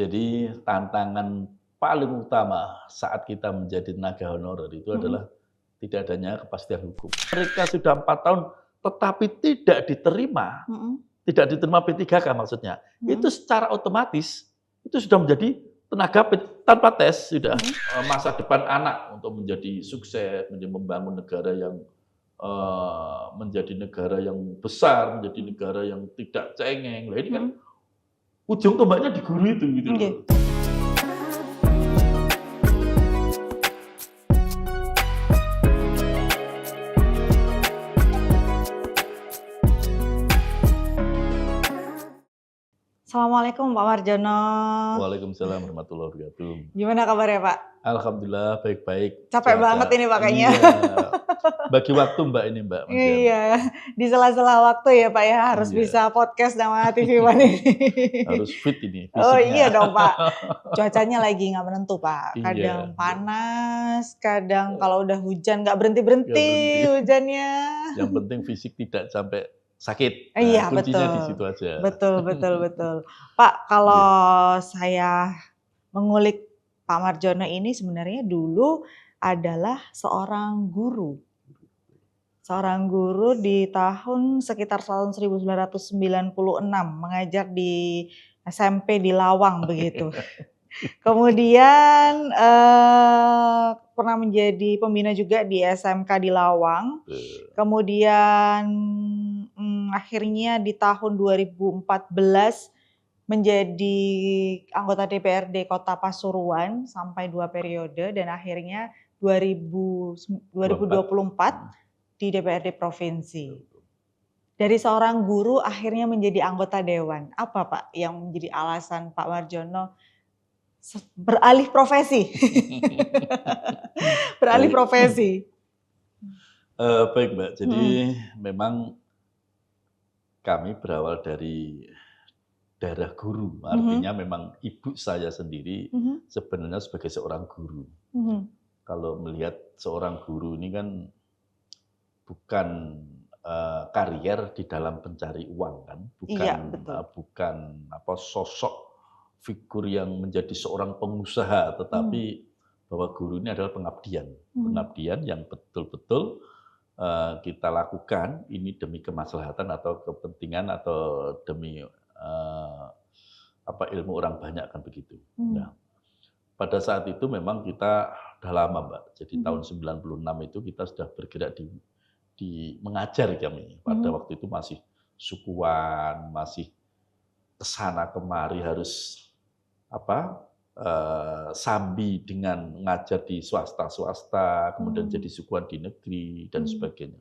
Jadi tantangan paling utama saat kita menjadi tenaga honorer itu adalah tidak adanya kepastian hukum. Mereka sudah 4 tahun tetapi tidak diterima P3K maksudnya. Itu secara otomatis itu sudah menjadi tenaga tanpa tes sudah. Masa depan anak untuk menjadi sukses, membangun negara yang menjadi negara yang besar, menjadi negara yang tidak cengeng. Nah, ini kan ujung tombaknya di guru itu gitu loh. Assalamualaikum Pak Marjono. Waalaikumsalam warahmatullahi wabarakatuh. Gimana kabarnya Pak? Alhamdulillah baik-baik. Capek banget ini Pak kayaknya. Iya. Bagi waktu Mbak ini Mbak. Iya, di sela-sela waktu ya Pak ya harus bisa podcast sama TV One ini. Harus fit ini fisiknya. Oh iya dong Pak. Cuacanya lagi nggak menentu Pak. Kadang panas, kadang kalau udah hujan nggak berhenti-berhenti hujannya. Yang penting fisik tidak sampai sakit. Iya kuncinya betul. Di situ aja. Betul. Pak, kalau saya mengulik Pak Marjono ini sebenarnya dulu adalah seorang guru. Seorang guru di sekitar tahun 1996 mengajar di SMP di Lawang begitu. Kemudian pernah menjadi pembina juga di SMK di Lawang. Kemudian akhirnya di tahun 2014 menjadi anggota DPRD Kota Pasuruan sampai 2 periode dan akhirnya 2024 di DPRD Provinsi. Dari seorang guru akhirnya menjadi anggota dewan. Apa Pak yang menjadi alasan Pak Marjono beralih profesi? Beralih profesi. Baik Mbak, jadi memang kami berawal dari darah guru, artinya memang ibu saya sendiri sebenarnya sebagai seorang guru. Kalau melihat seorang guru ini kan bukan karier di dalam pencari uang kan, bukan sosok figur yang menjadi seorang pengusaha, tetapi bahwa guru ini adalah pengabdian, pengabdian yang betul-betul kita lakukan ini demi kemaslahatan atau kepentingan atau demi ilmu orang banyak kan begitu. Nah, pada saat itu memang kita udah lama Mbak. Jadi tahun 96 itu kita sudah bergerak di mengajar kami. Pada waktu itu masih sukuan, masih kesana kemari harus sambi dengan mengajar di swasta, kemudian jadi sukuan di negeri dan sebagainya.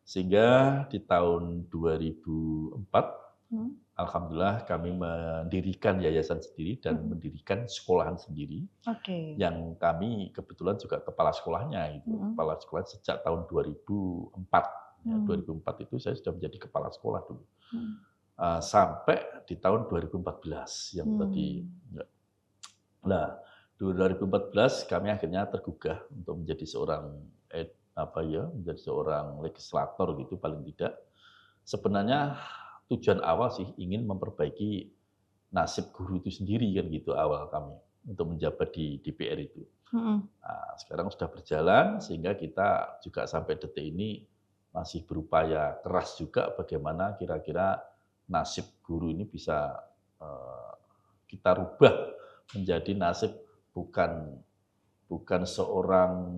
Sehingga di tahun 2004, alhamdulillah kami mendirikan yayasan sendiri dan mendirikan sekolahan sendiri. Yang kami kebetulan juga kepala sekolahnya itu. Kepala sekolah sejak tahun 2004. 2004 itu saya sudah menjadi kepala sekolah dulu. Sampai di tahun 2014 yang tadi. Nah, 2014 kami akhirnya tergugah untuk menjadi seorang menjadi seorang legislator gitu paling tidak. Sebenarnya tujuan awal sih ingin memperbaiki nasib guru itu sendiri kan gitu awal kami untuk menjabat di DPR itu. Nah, sekarang sudah berjalan sehingga kita juga sampai detik ini masih berupaya keras juga bagaimana kira-kira nasib guru ini bisa kita rubah menjadi nasib bukan seorang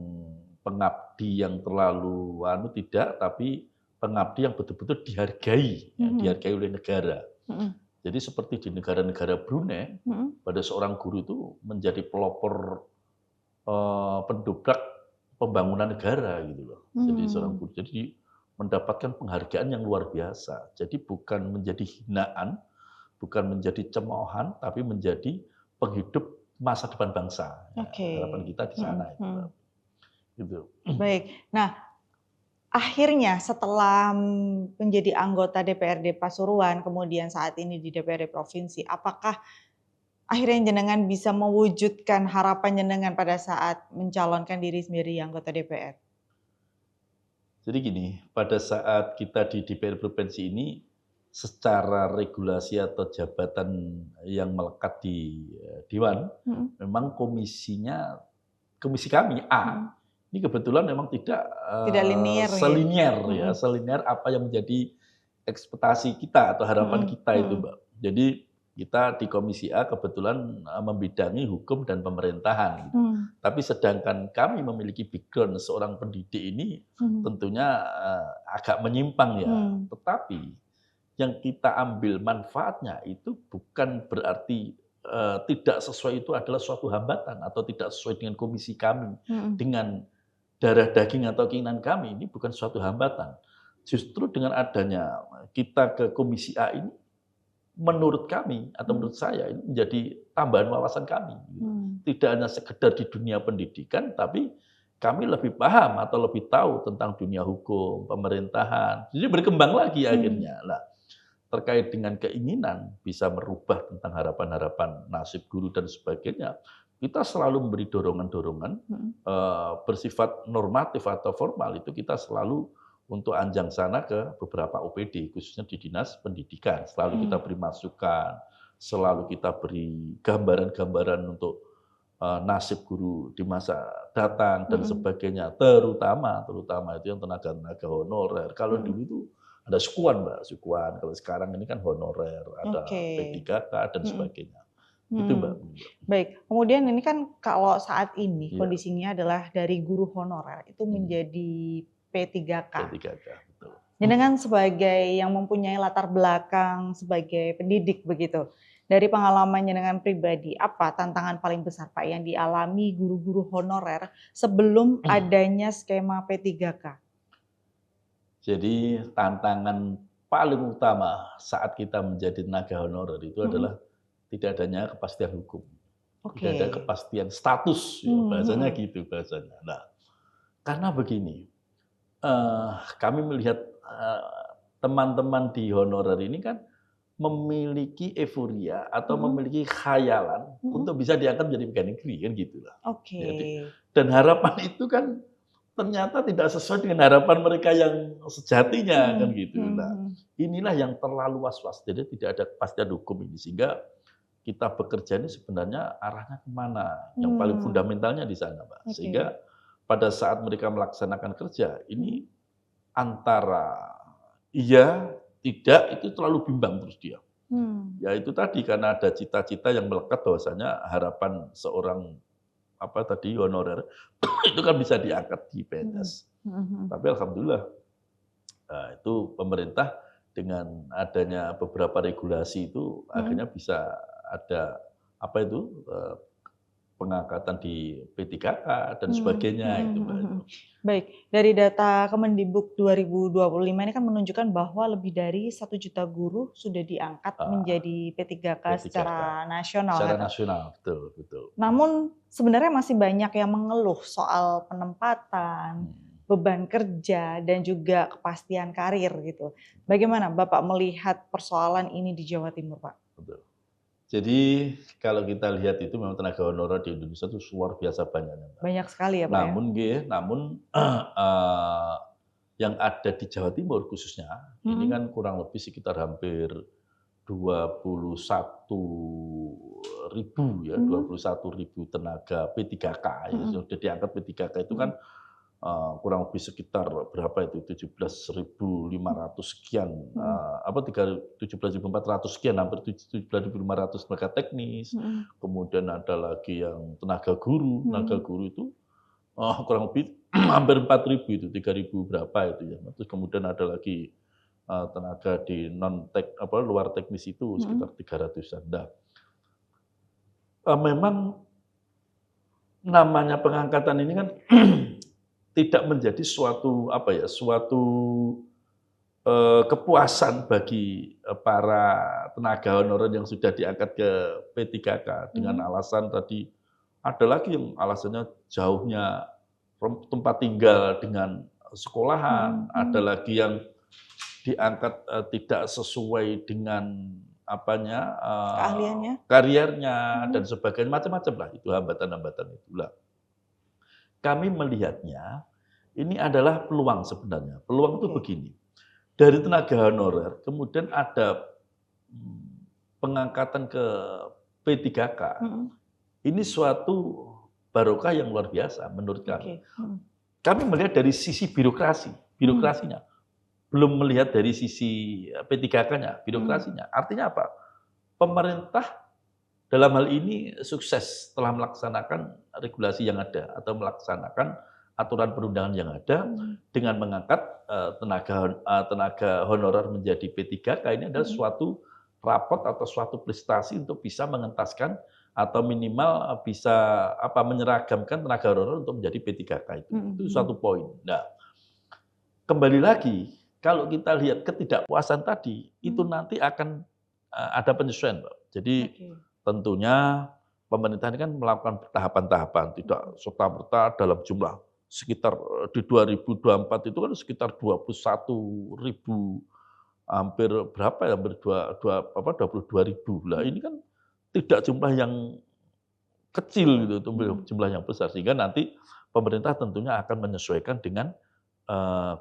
pengabdi yang terlalu tidak, tapi pengabdi yang betul-betul dihargai, dihargai oleh negara. Jadi seperti di negara-negara Brunei, pada seorang guru itu menjadi pelopor pendobrak pembangunan negara gitu loh. Jadi seorang guru jadi mendapatkan penghargaan yang luar biasa. Jadi bukan menjadi hinaan, bukan menjadi cemoohan, tapi menjadi penghidup masa depan bangsa. Harapan kita di sana itu. Baik. Nah, akhirnya setelah menjadi anggota DPRD Pasuruan, kemudian saat ini di DPRD Provinsi, apakah akhirnya jenengan bisa mewujudkan harapan jenengan pada saat mencalonkan diri sendiri anggota DPR? Jadi gini, pada saat kita di DPR Provinsi ini, secara regulasi atau jabatan yang melekat di Dewan, memang komisi kami A, ini kebetulan memang tidak linier, selinier ya, selinier apa yang menjadi ekspektasi kita atau harapan kita itu, Mbak. Jadi kita di Komisi A kebetulan membidangi hukum dan pemerintahan. Gitu. Tapi sedangkan kami memiliki background seorang pendidik ini tentunya agak menyimpang ya. Tetapi yang kita ambil manfaatnya itu bukan berarti tidak sesuai itu adalah suatu hambatan atau tidak sesuai dengan komisi kami, dengan darah daging atau keinginan kami, ini bukan suatu hambatan. Justru dengan adanya kita ke Komisi A ini, menurut kami atau menurut saya ini menjadi tambahan wawasan kami. Tidak hanya sekedar di dunia pendidikan, tapi kami lebih paham atau lebih tahu tentang dunia hukum, pemerintahan. Jadi berkembang lagi akhirnya. Nah, terkait dengan keinginan bisa merubah tentang harapan-harapan nasib guru dan sebagainya, kita selalu memberi dorongan-dorongan bersifat normatif atau formal, itu kita selalu untuk anjang sana ke beberapa OPD, khususnya di Dinas Pendidikan. Selalu kita beri masukan, selalu kita beri gambaran-gambaran untuk nasib guru di masa datang dan sebagainya. Terutama itu yang tenaga-tenaga honorer. Kalau dulu itu ada sukuan, Mbak, sukuan. Kalau sekarang ini kan honorer, ada P3K dan sebagainya. Itu, Mbak. Baik, kemudian ini kan kalau saat ini kondisinya adalah dari guru honorer itu menjadi P3K. P3K, betul. Jenengan sebagai yang mempunyai latar belakang sebagai pendidik begitu, dari pengalaman jenengan pribadi, apa tantangan paling besar Pak yang dialami guru-guru honorer sebelum adanya skema P3K? Jadi tantangan paling utama saat kita menjadi tenaga honorer itu adalah tidak adanya kepastian hukum. Tidak ada kepastian status, ya, bahasanya gitu bahasanya. Nah, karena begini, kami melihat teman-teman di honorer ini kan memiliki euforia atau memiliki khayalan untuk bisa diangkat menjadi pegawai negeri kan gitulah. Dan harapan itu kan ternyata tidak sesuai dengan harapan mereka yang sejatinya kan gitu. Nah, inilah yang terlalu was-was. Jadi tidak ada kepastian hukum ini, sehingga kita bekerja ini sebenarnya arahnya kemana? Yang paling fundamentalnya di sana, Mbak. Sehingga pada saat mereka melaksanakan kerja, ini antara iya, tidak, itu terlalu bimbang terus dia. Ya itu tadi, karena ada cita-cita yang melekat bahwasanya harapan seorang honorer itu kan bisa diangkat di PNS. Tapi alhamdulillah itu pemerintah dengan adanya beberapa regulasi itu akhirnya bisa ada pengangkatan di P3K dan sebagainya itu, Mbak. Baik, dari data Kemendikbud 2025 ini kan menunjukkan bahwa lebih dari 1 juta guru sudah diangkat menjadi P3K secara nasional. Secara nasional, betul. Namun sebenarnya masih banyak yang mengeluh soal penempatan, beban kerja, dan juga kepastian karir gitu. Bagaimana Bapak melihat persoalan ini di Jawa Timur, Pak? Betul. Jadi kalau kita lihat itu memang tenaga honorer di Indonesia itu luar biasa banyaknya. Banyak sekali ya, Pak. Namun yang ada di Jawa Timur khususnya, ini kan kurang lebih sekitar hampir 21.000 tenaga P3K ya, sudah diangkat P3K itu kan kurang lebih sekitar berapa itu 17.500 sekian 17.400 sekian, hampir 17.500 tenaga teknis. Kemudian ada lagi yang tenaga guru itu kurang lebih hampir 4.000 itu 3.000 berapa itu ya. Terus kemudian ada lagi tenaga di luar teknis itu sekitar 300-an. Nah, memang namanya pengangkatan ini kan tidak menjadi suatu kepuasan bagi para tenaga honorer yang sudah diangkat ke P3K dengan alasan tadi, ada lagi yang alasannya jauhnya tempat tinggal dengan sekolahan, ada lagi yang diangkat tidak sesuai dengan kariernya dan sebagainya, macam-macam lah itu hambatan-hambatan itulah. Kami melihatnya ini adalah peluang sebenarnya. Peluang itu begini. dari tenaga honorer, kemudian ada pengangkatan ke P3K. Ini suatu barokah yang luar biasa menurut kami. Kami melihat dari sisi birokrasinya. Belum melihat dari sisi P3K-nya, birokrasinya. Artinya apa? Pemerintah dalam hal ini sukses telah melaksanakan regulasi yang ada atau melaksanakan aturan perundangan yang ada dengan mengangkat tenaga honorer menjadi P3K. Ini adalah suatu rapot atau suatu prestasi untuk bisa mengentaskan atau minimal bisa menyeragamkan tenaga honorer untuk menjadi P3K itu suatu poin. Nah, kembali lagi kalau kita lihat ketidakpuasan tadi itu nanti akan ada penyesuaian, Mbak. Jadi tentunya pemerintah ini kan melakukan tahapan-tahapan, tidak serta-merta dalam jumlah sekitar di 2024 itu kan sekitar 21.000, hampir berapa ya, hampir 22.000 lah. Ini kan tidak jumlah yang kecil gitu, jumlah yang besar, sehingga nanti pemerintah tentunya akan menyesuaikan dengan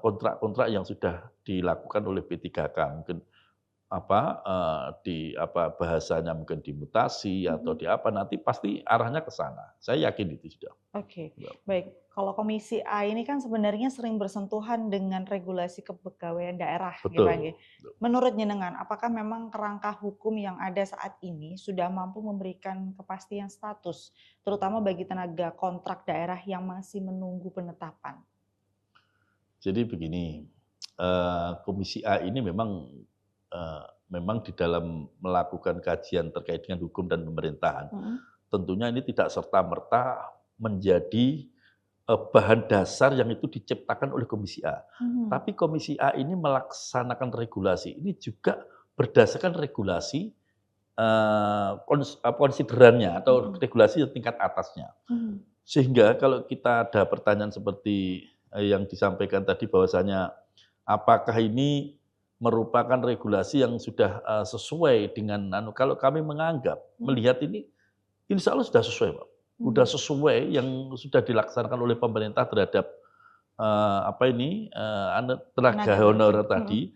kontrak-kontrak yang sudah dilakukan oleh P3K, mungkin bahasanya mungkin dimutasi atau di apa, nanti pasti arahnya ke sana. Saya yakin itu sudah. Oke, baik. Kalau Komisi A ini kan sebenarnya sering bersentuhan dengan regulasi kepegawaian daerah. Betul. Menurut jenengan, apakah memang kerangka hukum yang ada saat ini sudah mampu memberikan kepastian status, terutama bagi tenaga kontrak daerah yang masih menunggu penetapan? Jadi begini, Komisi A ini memang di dalam melakukan kajian terkait dengan hukum dan pemerintahan, tentunya ini tidak serta-merta menjadi bahan dasar yang itu diciptakan oleh Komisi A. Tapi Komisi A ini melaksanakan regulasi, ini juga berdasarkan regulasi konsiderannya atau regulasi tingkat atasnya. Sehingga kalau kita ada pertanyaan seperti yang disampaikan tadi bahwasanya apakah ini merupakan regulasi yang sudah sesuai dengan kalau kami melihat ini insya Allah sudah sesuai, Pak. Sudah sesuai yang sudah dilaksanakan oleh pemerintah terhadap tenaga honorer tadi.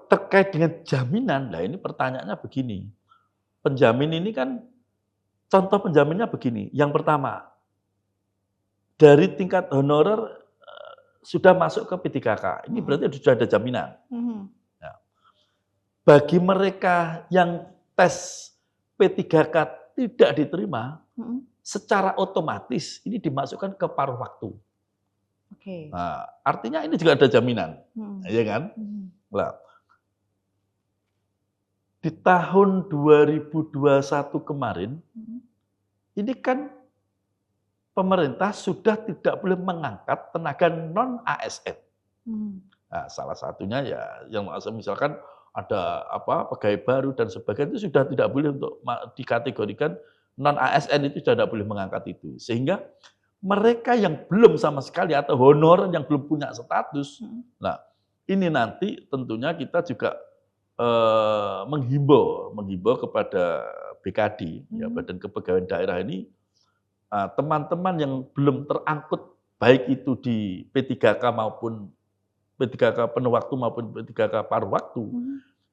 Terkait dengan jaminan, nah ini pertanyaannya begini. Penjamin ini kan contoh penjaminnya begini. Yang pertama, dari tingkat honorer sudah masuk ke P3K. Ini berarti sudah ada jaminan. Nah, bagi mereka yang tes P3K tidak diterima, secara otomatis ini dimasukkan ke paruh waktu. Nah, artinya ini juga ada jaminan, ya kan? Nah, di tahun 2021 kemarin, ini kan pemerintah sudah tidak boleh mengangkat tenaga non-ASN. Nah, salah satunya ya yang misalkan ada pegawai baru dan sebagainya itu sudah tidak boleh untuk dikategorikan non-ASN, itu sudah tidak boleh mengangkat itu. Sehingga mereka yang belum sama sekali atau honorer yang belum punya status, nah ini nanti tentunya kita juga menghimbau kepada BKD, ya, Badan Kepegawaian Daerah ini, teman-teman yang belum terangkut baik itu di P3K maupun P3K penuh waktu maupun P3K paruh waktu,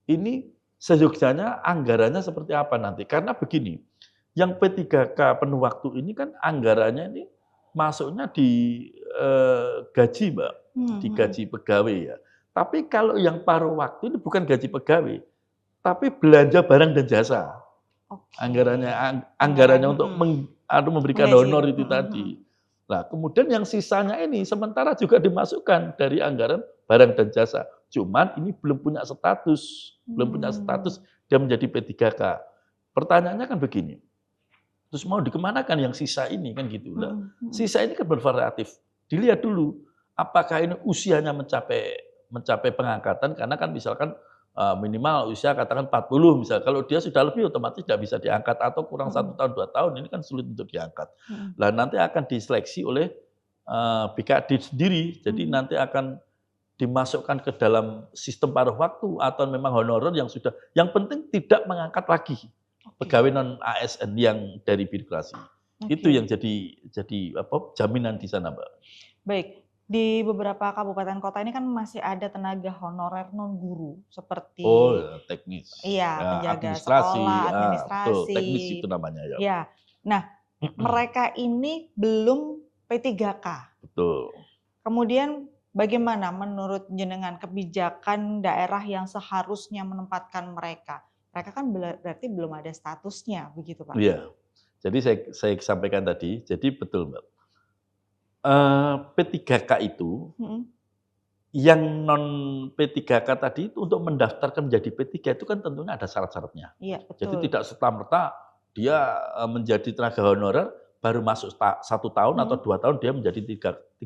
ini seyogyanya anggarannya seperti apa nanti? Karena begini, yang P3K penuh waktu ini kan anggarannya ini masuknya di gaji, Mbak, di gaji pegawai ya. Tapi kalau yang paruh waktu ini bukan gaji pegawai, tapi belanja barang dan jasa. Anggarannya untuk memberikan honor itu tadi. Nah, kemudian yang sisanya ini sementara juga dimasukkan dari anggaran barang dan jasa. Cuman ini belum punya status, dia menjadi P3K. Pertanyaannya kan begini, terus mau dikemanakan yang sisa ini kan gitu. Nah, sisa ini kan bervariatif. Dilihat dulu apakah ini usianya mencapai pengangkatan, karena kan misalkan minimal usia katakan 40 misalnya. Kalau dia sudah lebih otomatis tidak bisa diangkat, atau kurang 1 tahun 2 tahun ini kan sulit untuk diangkat. Nah, nanti akan diseleksi oleh BKD sendiri. Jadi nanti akan dimasukkan ke dalam sistem paruh waktu atau memang honorer yang sudah, yang penting tidak mengangkat lagi pegawai non ASN yang dari birokrasi. Itu yang jadi jaminan di sana, Mbak. Baik. Di beberapa kabupaten kota ini kan masih ada tenaga honorer non guru Oh, seperti ya, teknis. penjaga Administrasi, sekolah, betul, teknis administrasi. itu namanya ya. Ya. Nah, mereka ini belum P3K. Betul. Kemudian bagaimana menurut jenengan kebijakan daerah yang seharusnya menempatkan mereka? Mereka kan berarti belum ada statusnya, begitu Pak? Iya. Jadi saya sampaikan tadi, jadi betul Mbak. P3K itu, yang non P3K tadi itu untuk mendaftarkan menjadi P3 itu kan tentunya ada syarat-syaratnya. Iya, betul. Jadi tidak serta-merta dia menjadi tenaga honorer baru masuk 1 tahun atau 2 tahun dia menjadi P3K,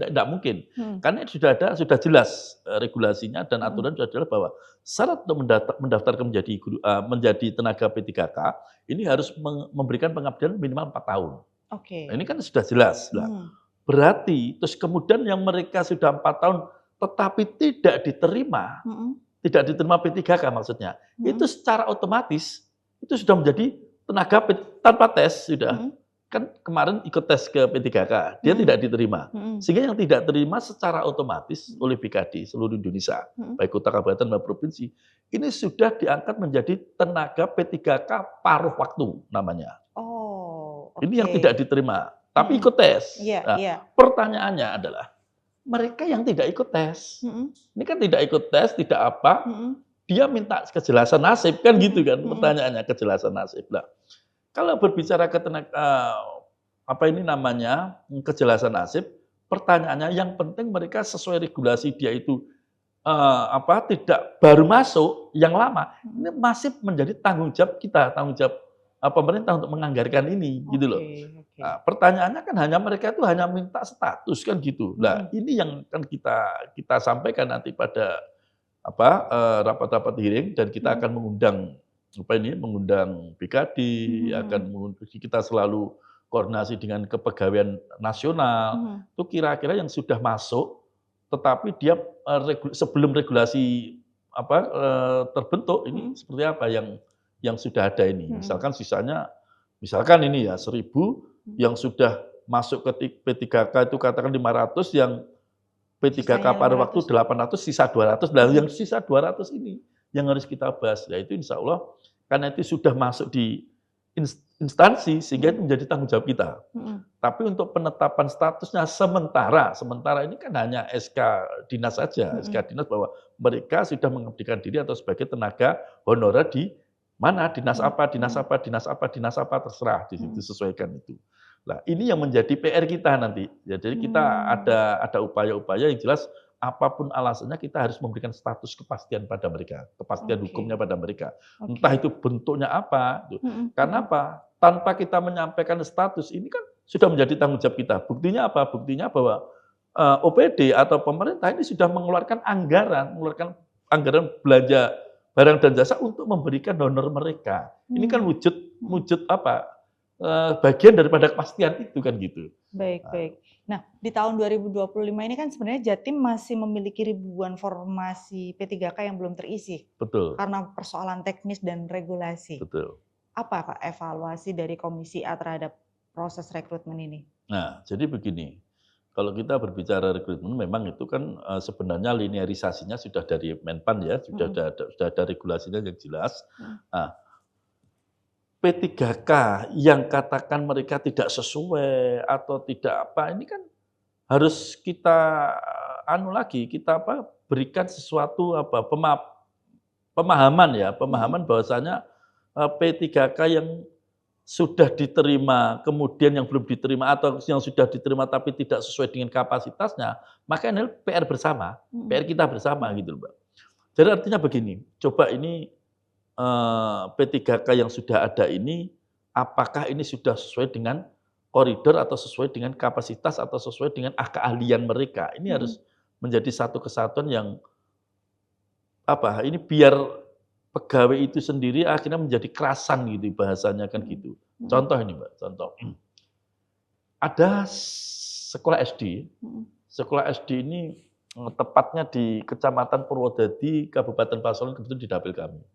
tidak mungkin. Karena sudah jelas regulasinya dan aturan sudah jelas bahwa syarat untuk mendaftarkan menjadi tenaga P3K ini harus memberikan pengabdian minimal 4 tahun. Oke. Nah, ini kan sudah jelas. Berarti terus kemudian yang mereka sudah 4 tahun tetapi tidak diterima P3K maksudnya, itu secara otomatis itu sudah menjadi tenaga tanpa tes sudah. Kan kemarin ikut tes ke P3K, dia tidak diterima. Sehingga yang tidak terima secara otomatis oleh BKD seluruh Indonesia, baik kota, kabupaten, maupun provinsi, ini sudah diangkat menjadi tenaga P3K paruh waktu namanya. Oh, ini yang tidak diterima, tapi ikut tes. Pertanyaannya adalah, mereka yang tidak ikut tes, ini kan tidak ikut tes, tidak apa, dia minta kejelasan nasib, kan gitu kan pertanyaannya, kejelasan nasib. Nah, kalau berbicara kejelasan nasib, pertanyaannya yang penting mereka sesuai regulasi dia itu tidak baru masuk yang lama, ini masih menjadi tanggung jawab kita, tanggung jawab pemerintah untuk menganggarkan ini, gitu loh. Nah, pertanyaannya kan mereka itu hanya minta status kan gitu. Nah, ini yang kan kita sampaikan nanti pada rapat-rapat hearing, dan kita akan mengundang BKD, kita selalu koordinasi dengan kepegawaian nasional. Itu kira-kira yang sudah masuk, tetapi dia sebelum regulasi terbentuk ini seperti apa yang sudah ada ini. Misalkan ini ya 1.000 yang sudah masuk ke P3K itu katakan 500, yang P3K paruh waktu 800, sisa 200. Nah, yang sisa 200 ini yang harus kita bahas. Nah, itu insya Allah karena itu sudah masuk di instansi sehingga itu menjadi tanggung jawab kita. Tapi untuk penetapan statusnya sementara ini kan hanya SK dinas saja, SK dinas bahwa mereka sudah mengabdikan diri atau sebagai tenaga honorer di mana, dinas apa, terserah di situ, sesuaikan itu. Nah, ini yang menjadi PR kita nanti. Ya, jadi kita ada upaya-upaya yang jelas, apapun alasannya kita harus memberikan status kepastian pada mereka, kepastian hukumnya pada mereka. Entah itu bentuknya apa. Karena apa? Tanpa kita menyampaikan status ini kan sudah menjadi tanggung jawab kita. Buktinya apa? Buktinya bahwa OPD atau pemerintah ini sudah mengeluarkan anggaran belanja barang dan jasa untuk memberikan donor mereka. Ini kan wujud bagian daripada kepastian itu kan gitu. Baik. Nah, di tahun 2025 ini kan sebenarnya Jatim masih memiliki ribuan formasi P3K yang belum terisi. Betul. Karena persoalan teknis dan regulasi. Betul. Apa Pak evaluasi dari Komisi A terhadap proses rekrutmen ini? Nah, jadi begini. Kalau kita berbicara rekrutmen, memang itu kan sebenarnya linearisasinya sudah dari Menpan ya, sudah ada regulasinya yang jelas. Nah, P3K yang katakan mereka tidak sesuai atau tidak apa, ini kan harus kita berikan sesuatu pemahaman bahwasanya P3K yang sudah diterima, kemudian yang belum diterima atau yang sudah diterima tapi tidak sesuai dengan kapasitasnya, maka ini PR bersama, PR kita bersama gitu, Mbak. Jadi artinya begini, coba ini P3K yang sudah ada ini, apakah ini sudah sesuai dengan koridor atau sesuai dengan kapasitas atau sesuai dengan keahlian mereka. Ini harus menjadi satu kesatuan yang ini biar pegawai itu sendiri akhirnya menjadi kerasan gitu bahasanya kan gitu. Contoh ini Mbak, ada sekolah SD. Sekolah SD ini tepatnya di Kecamatan Purwodadi, Kabupaten Pasuruan, kebetulan di dapil kami.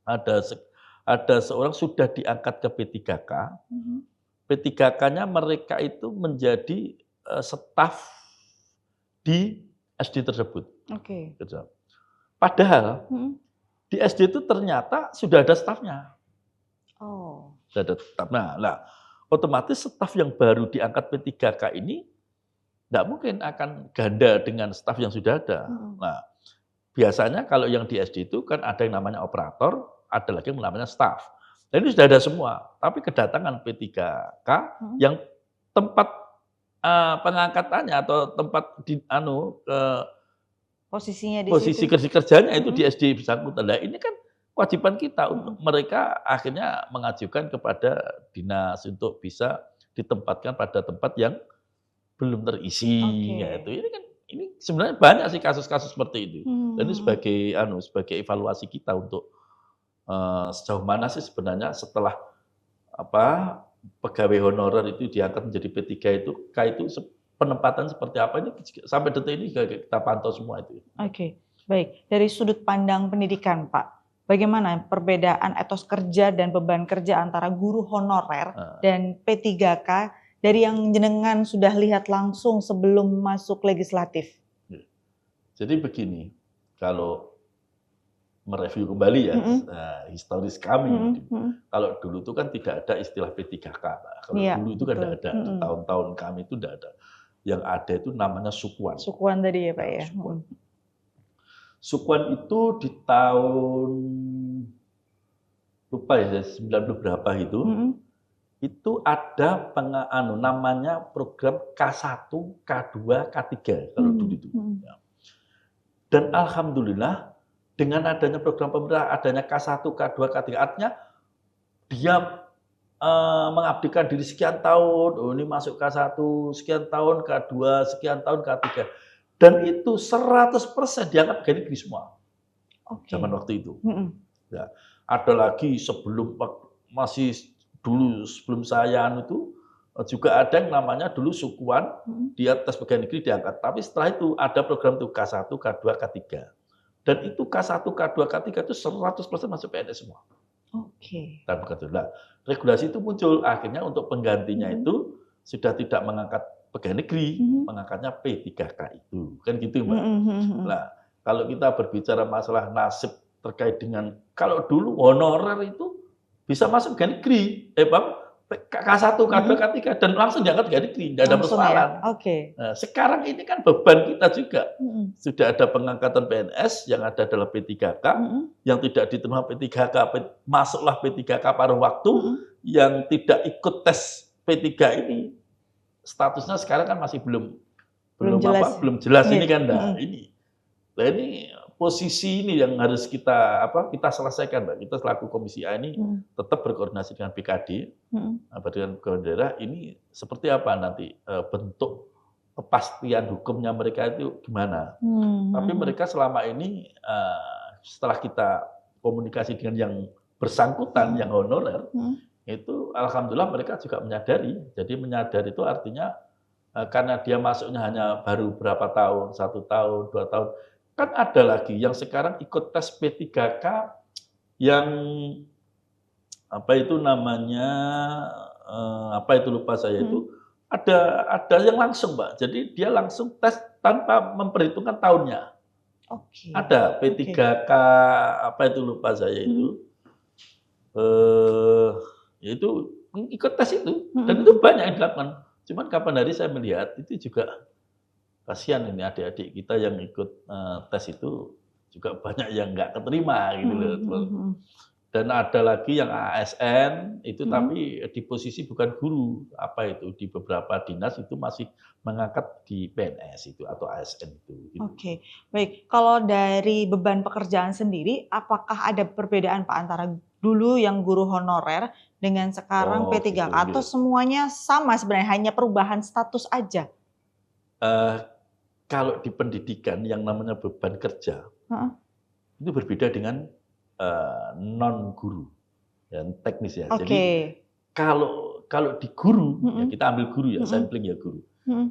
Ada seorang sudah diangkat ke P3K. P3K-nya mereka itu menjadi staf di SD tersebut. Oke. Padahal di SD itu ternyata sudah ada stafnya. Oh. Sudah ada stafnya. Nah, otomatis staf yang baru diangkat P3K ini tidak mungkin akan ganda dengan staf yang sudah ada. Nah, biasanya kalau yang di SD itu kan ada yang namanya operator, ada lagi yang namanya staf. Dan ini sudah ada semua. Tapi kedatangan P3K yang tempat pengangkatannya atau tempat di posisinya di posisi situ. kerjanya itu di SD bersangkutan. Nah, ini kan kewajiban kita untuk mereka akhirnya mengajukan kepada dinas untuk bisa ditempatkan pada tempat yang belum terisi. Yaitu ini sebenarnya banyak sih kasus-kasus seperti itu. Dan ini sebagai evaluasi kita untuk sejauh mana sih sebenarnya setelah pegawai honorer itu diangkat menjadi P3 itu penempatan seperti apa ini sampai detik ini kita pantau semua itu. Oke, baik. Dari sudut pandang pendidikan, Pak, bagaimana perbedaan etos kerja dan beban kerja antara guru honorer dan P3K dari yang jenengan sudah lihat langsung sebelum masuk legislatif? Jadi begini, kalau mereview kembali ya historis kami, kalau dulu itu kan tidak ada istilah P3K, Pak. Kalau dulu itu kan tidak ada, tahun-tahun kami itu tidak ada. Yang ada itu namanya sukuan. Sukuan tadi ya Pak ya? Sukuan itu di tahun, lupa ya, 90 berapa itu ada namanya program K1, K2, K3 kalau dulu itu. Dan alhamdulillah dengan adanya program pemerintah, adanya K1, K2, K3, artinya dia mengabdikan diri sekian tahun, ini masuk K1, sekian tahun, K2, sekian tahun, K3. Dan itu 100% dianggap pegawai negeri semua. Zaman waktu itu. Ya. Ada lagi sebelum saya itu juga ada yang namanya dulu sukuan, dia tes pegawai negeri diangkat. Tapi setelah itu ada program itu K1, K2, K3. Dan itu K1, K2, K3 itu 100% masuk PNS semua. Oke. Dan begitu. Nah, regulasi itu muncul akhirnya untuk penggantinya itu sudah tidak mengangkat pegawai negeri, mengangkatnya P3K itu. Kan gitu, Mbak. Nah, kalau kita berbicara masalah nasib terkait dengan kalau dulu honorer itu bisa masuk pegawai negeri, K1, K2, K3 dan langsung diangkat pegawai negeri, tidak ada persoalan. Nah, sekarang ini kan beban kita juga. Sudah ada pengangkatan PNS, yang ada adalah P3K, yang tidak diterima P3K, masuklah P3K paruh waktu, yang tidak ikut tes P3 ini, statusnya sekarang kan masih belum jelas ini kan. Nah, ini posisi ini yang harus kita selesaikan, Mbak. Kita selaku Komisi A ini tetap berkoordinasi dengan BKD, dengan daerah ini seperti apa nanti bentuk kepastian hukumnya mereka itu gimana. Tapi mereka selama ini setelah kita komunikasi dengan yang bersangkutan, yang honorer, itu alhamdulillah mereka juga menyadari. Jadi menyadari itu artinya karena dia masuknya hanya baru berapa tahun, 1 tahun, 2 tahun, kan ada lagi yang sekarang ikut tes P3K yang lupa saya itu ada yang langsung, Mbak. Jadi dia langsung tes tanpa memperhitungkan tahunnya. Ada P3K lupa saya itu. Itu ikut tes itu dan itu banyak yang dilakukan. Cuman kapan hari saya melihat itu juga kasihan ini adik-adik kita yang ikut tes itu juga banyak yang nggak keterima gitu loh. Dan ada lagi yang ASN itu tapi di posisi bukan guru, di beberapa dinas itu masih mengangkat di PNS itu atau ASN itu. Gitu. Oke, baik. Kalau dari beban pekerjaan sendiri, apakah ada perbedaan Pak antara dulu yang guru honorer dengan sekarang P3K atau semuanya sama sebenarnya hanya perubahan status aja? Kalau di pendidikan yang namanya beban kerja itu berbeda dengan non guru dan teknis ya. Jadi kalau di guru ya kita ambil guru ya, sampling ya guru.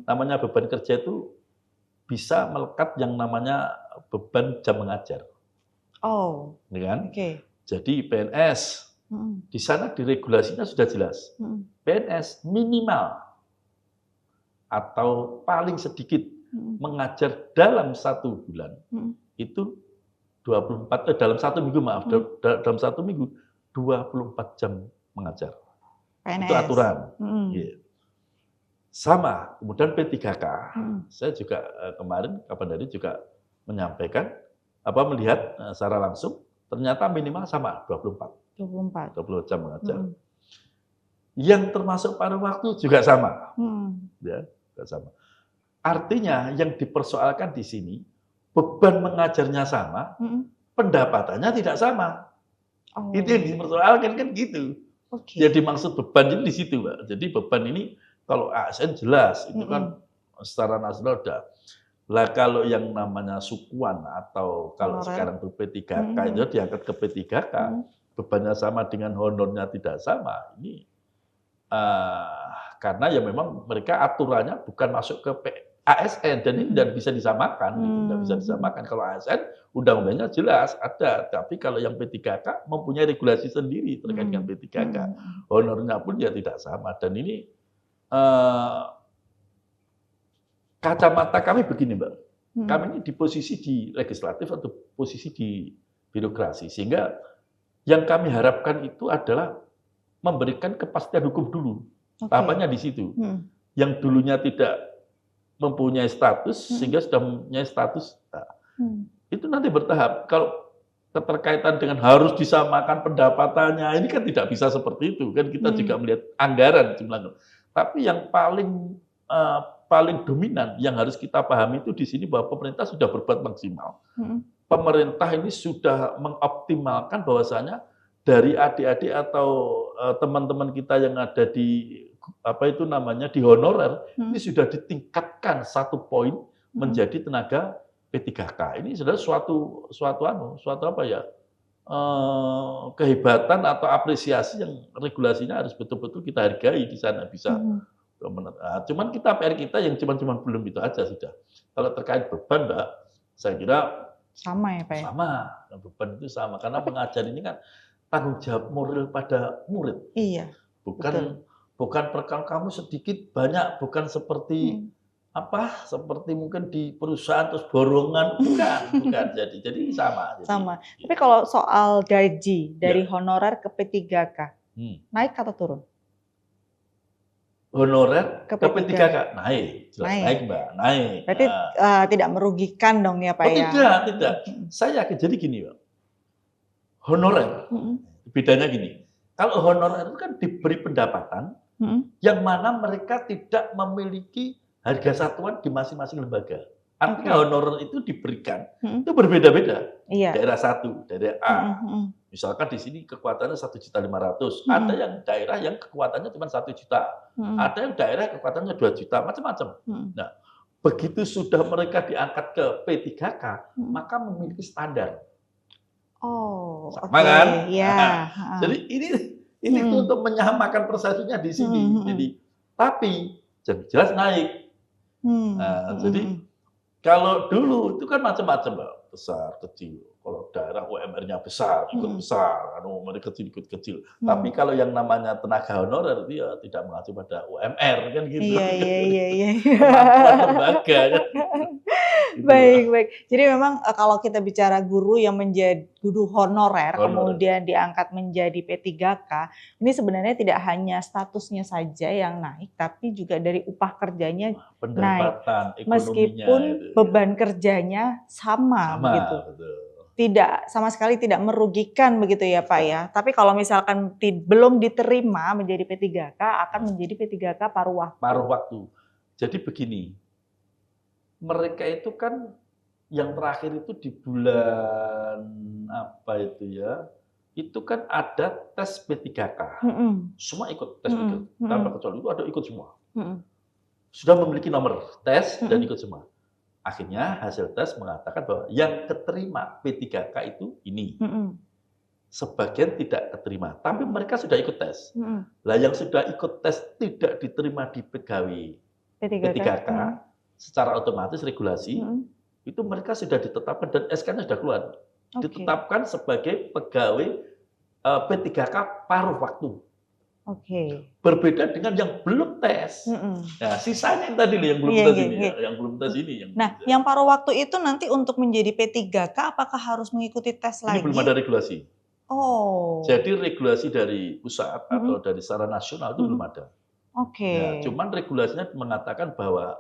Namanya beban kerja itu bisa melekat yang namanya beban jam mengajar. Ya kan? Jadi PNS di sana di regulasinya sudah jelas. PNS minimal atau paling sedikit mengajar dalam 1 bulan itu 24 dalam 1 minggu maaf dalam 1 minggu 24 jam mengajar. PNS. Itu aturan. Yeah. Sama, kemudian P3K. Saya juga kemarin kapan hari juga menyampaikan melihat secara langsung ternyata minimal sama 24 jam mengajar. Yang termasuk paruh waktu juga sama. Ya, juga sama. Artinya yang dipersoalkan di sini beban mengajarnya sama, pendapatannya tidak sama. Itu yang dipersoalkan kan gitu. Jadi maksud beban ini di situ, Mbak. Jadi beban ini kalau ASN jelas itu kan secara nasional udah. Lah kalau yang namanya sukuan atau kalau sekarang itu P3K itu diangkat ke P3K, bebannya sama dengan honornya tidak sama. Ini karena ya memang mereka aturannya bukan masuk ke ASN dan ini tidak bisa disamakan, tidak bisa disamakan. Kalau ASN undang-undangnya jelas ada, tapi kalau yang P3K mempunyai regulasi sendiri terkait dengan P3K, honornya pun ya tidak sama. Dan ini kacamata kami begini, Mbak. Kami ini di posisi di legislatif atau posisi di birokrasi, sehingga yang kami harapkan itu adalah memberikan kepastian hukum dulu. Tahapannya di situ. Yang dulunya tidak mempunyai status, sehingga sudah mempunyai status. Nah, itu nanti bertahap. Kalau keterkaitan dengan harus disamakan pendapatannya, ini kan tidak bisa seperti itu. Kan kita juga melihat anggaran jumlahnya. Tapi yang paling dominan yang harus kita pahami itu di sini bahwa pemerintah sudah berbuat maksimal. Pemerintah ini sudah mengoptimalkan bahwasanya dari adik-adik atau teman-teman kita yang ada di di honorer ini sudah ditingkatkan 1 poin menjadi tenaga P3K. Ini sudah suatu kehebatan atau apresiasi yang regulasinya harus betul-betul kita hargai di sana bisa. Cuman PR kita yang cuman belum itu aja sudah. Kalau terkait beban, Mbak, saya kira sama ya, Pak. Sama, beban itu sama karena pengajar ini kan tanggung jawab moral pada murid. Iya. Bukan perkara kamu sedikit banyak, bukan seperti seperti mungkin di perusahaan terus borongan, bukan. Jadi sama. Sama. Tapi kalau soal gaji dari honorer ke P3K, naik atau turun? Honorer ke P3K naik, jelas naik, Mbak, naik. Berarti tidak merugikan dong ya, Pak ya? Tidak. Saya yakin jadi gini, Mbak. Honorer, bedanya gini. Kalau honorer itu kan diberi pendapatan yang mana mereka tidak memiliki harga satuan di masing-masing lembaga. Artinya honorer itu diberikan, itu berbeda-beda. Daerah satu, daerah A. Misalkan di sini kekuatannya 1.500.000. Ada yang daerah yang kekuatannya cuma 1 juta. Ada yang daerah kekuatannya 2 juta, macam-macam. Nah, begitu sudah mereka diangkat ke P3K, maka memiliki standar. Sama kan? Ya. Jadi ini untuk menyamakan persepsinya di sini. Jadi, tapi jelas naik. Jadi kalau dulu itu kan macam-macam, Mbak, besar, kecil. Kalau daerah UMR-nya besar, ikut besar, mereka kecil ikut kecil. Tapi kalau yang namanya tenaga honorer dia tidak mengacu pada UMR kan gitu. Iya. Kemampuan lembaga kan. Baik. Jadi memang kalau kita bicara guru yang menjadi guru honorer, kemudian diangkat menjadi P3K, ini sebenarnya tidak hanya statusnya saja yang naik, tapi juga dari upah kerjanya naik. Meskipun beban kerjanya sama gitu. Betul. Sama sekali tidak merugikan begitu ya, Pak ya. Tapi kalau misalkan belum diterima menjadi P3K, akan menjadi P3K paruh waktu. Paruh waktu. Jadi begini, mereka itu kan yang terakhir itu di bulan itu kan ada tes P3K. Semua ikut tes P3K. Tanpa kecuali itu ada ikut semua. Sudah memiliki nomor tes dan ikut semua. Akhirnya hasil tes mengatakan bahwa yang keterima P3K itu ini. Sebagian tidak keterima, tapi mereka sudah ikut tes. Lah yang sudah ikut tes tidak diterima di pegawai P3K secara otomatis regulasi, itu mereka sudah ditetapkan dan SK-nya sudah keluar. Ditetapkan sebagai pegawai P3K paruh waktu. Oke. Berbeda dengan yang belum tes. Nah, sisanya yang tadi yang belum tes ini, yang belum tes ini. Nah, yang paruh waktu itu nanti untuk menjadi P3K, apakah harus mengikuti tes lagi? Ini belum ada regulasi. Oh. Jadi regulasi dari pusat atau dari secara nasional itu belum ada. Oke. Ya, cuman regulasinya mengatakan bahwa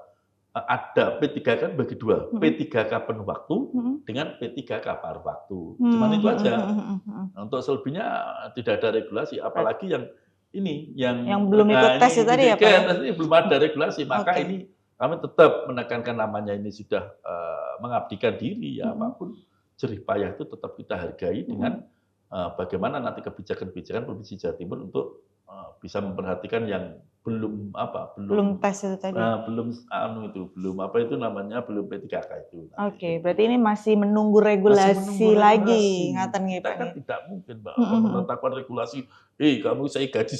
ada P3K bagi dua, P3K penuh waktu dengan P3K paruh waktu. Cuman itu aja. Nah, untuk selebihnya tidak ada regulasi, apalagi yang ini yang belum ikut tes itu tadi ya Pak? Ini belum ada regulasi, maka ini kami tetap menekankan namanya ini sudah mengabdikan diri ya, apapun jerih payah itu tetap kita hargai dengan bagaimana nanti kebijakan-kebijakan Provinsi Jawa Timur untuk bisa memperhatikan yang belum tes itu tadi. Belum P3K itu. Oke, berarti ini masih menunggu regulasi lagi, ngaten nggih Pak. Kita kan tidak mungkin Mbak menetapkan regulasi, kamu saya gaji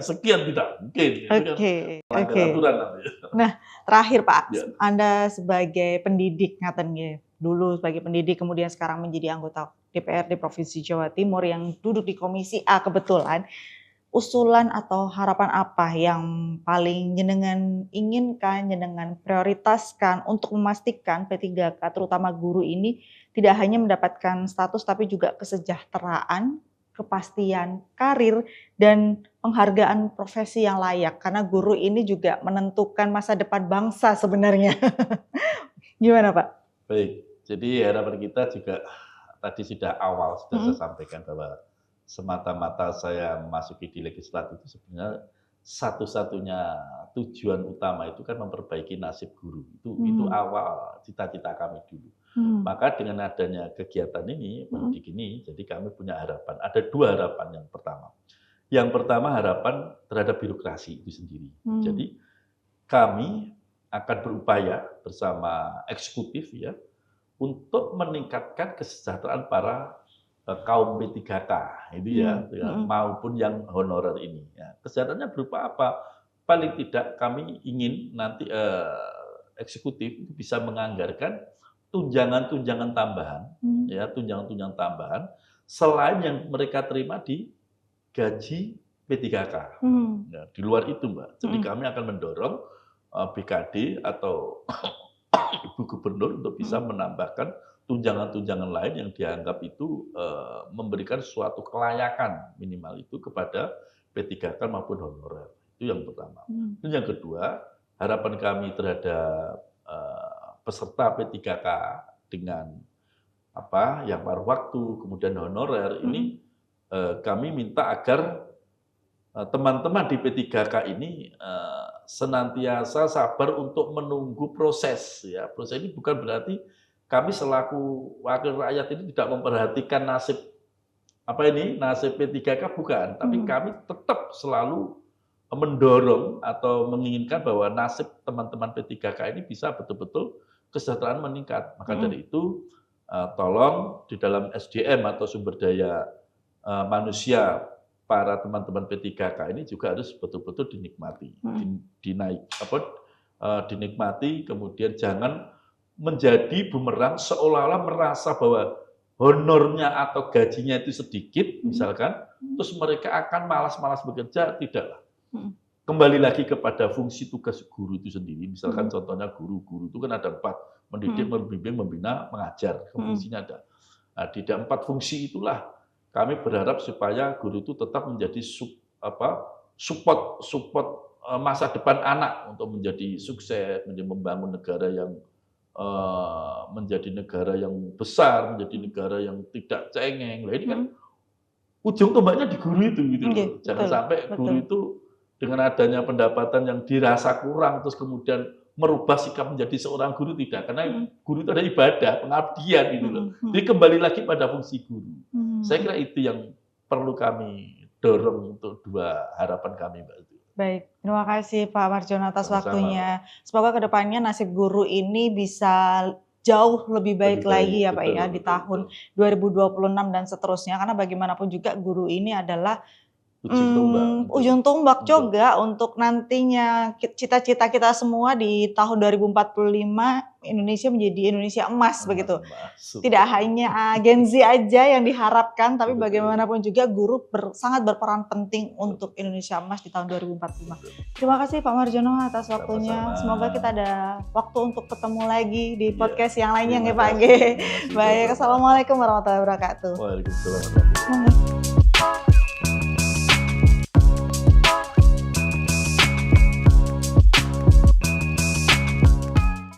sekian tidak mungkin. Oke. Aturan nanti. Nah, terakhir Pak, Anda sebagai pendidik ngaten nggih. Dulu sebagai pendidik kemudian sekarang menjadi anggota DPRD Provinsi Jawa Timur yang duduk di Komisi A kebetulan. Usulan atau harapan apa yang paling jenengan inginkan, jenengan prioritaskan untuk memastikan P3K terutama guru ini tidak hanya mendapatkan status tapi juga kesejahteraan, kepastian karir, dan penghargaan profesi yang layak. Karena guru ini juga menentukan masa depan bangsa sebenarnya. Gimana Pak? Baik, jadi harapan kita juga tadi sudah saya sampaikan bahwa semata-mata saya memasuki di legislatif itu sebenarnya satu-satunya tujuan utama itu kan memperbaiki nasib guru. Itu awal cita-cita kami dulu. Maka dengan adanya kegiatan ini, pendidik ini, jadi kami punya harapan. Ada dua harapan yang pertama. Yang pertama harapan terhadap birokrasi itu sendiri. Jadi kami akan berupaya bersama eksekutif ya untuk meningkatkan kesejahteraan para kaum P3K itu ya, maupun yang honorer ini. Ya. Kesehatannya berupa apa? Paling tidak kami ingin nanti eksekutif itu bisa menganggarkan tunjangan-tunjangan tambahan, ya tunjangan-tunjangan tambahan selain yang mereka terima di gaji P3K. Ya, di luar itu Mbak. Jadi kami akan mendorong BKD atau Ibu Gubernur untuk bisa menambahkan tunjangan-tunjangan lain yang dianggap itu memberikan suatu kelayakan minimal itu kepada P3K maupun honorer. Itu yang pertama. Dan yang kedua, harapan kami terhadap peserta P3K dengan yang paruh waktu, kemudian honorer ini kami minta agar teman-teman di P3K ini senantiasa sabar untuk menunggu proses. Ya, proses ini bukan berarti kami selaku wakil rakyat ini tidak memperhatikan nasib nasib P3K bukan, tapi kami tetap selalu mendorong atau menginginkan bahwa nasib teman-teman P3K ini bisa betul-betul kesejahteraan meningkat. Maka dari itu tolong di dalam SDM atau sumber daya manusia para teman-teman P3K ini juga harus betul-betul dinikmati, dinikmati, kemudian jangan menjadi bumerang seolah-olah merasa bahwa honornya atau gajinya itu sedikit, misalkan, terus mereka akan malas-malas bekerja, tidaklah. Kembali lagi kepada fungsi tugas guru itu sendiri, misalkan contohnya guru itu kan ada 4, mendidik, membimbing, membina, mengajar, fungsinya ada. Nah, di 4 fungsi itulah kami berharap supaya guru itu tetap menjadi support masa depan anak untuk menjadi sukses, menjadi membangun negara yang menjadi negara yang besar, menjadi negara yang tidak cengeng. Nah, ini kan ujung tombaknya di guru itu gitu loh. Jangan sampai guru itu dengan adanya pendapatan yang dirasa kurang terus kemudian merubah sikap menjadi seorang guru, tidak. Karena guru itu ada ibadah, pengabdian gitu loh. Jadi kembali lagi pada fungsi guru. Saya kira itu yang perlu kami dorong untuk dua harapan kami, Mbak. Baik, terima kasih Pak Marjono atas waktunya. Semoga kedepannya nasib guru ini bisa jauh lebih baik lagi ya Pak ya di tahun 2026 dan seterusnya. Karena bagaimanapun juga guru ini adalah ujung tombak juga untuk nantinya cita-cita kita semua di tahun 2045 Indonesia menjadi Indonesia emas begitu. Tidak hanya Gen Z aja yang diharapkan, tapi bagaimanapun juga guru sangat berperan penting untuk Indonesia emas di tahun 2045. Terima kasih Pak Marjono atas waktunya. Semoga kita ada waktu untuk ketemu lagi di podcast yang lainnya ya Pak G. Baik, assalamualaikum warahmatullahi wabarakatuh. Waalaikumsalam warahmatullahi wabarakatuh.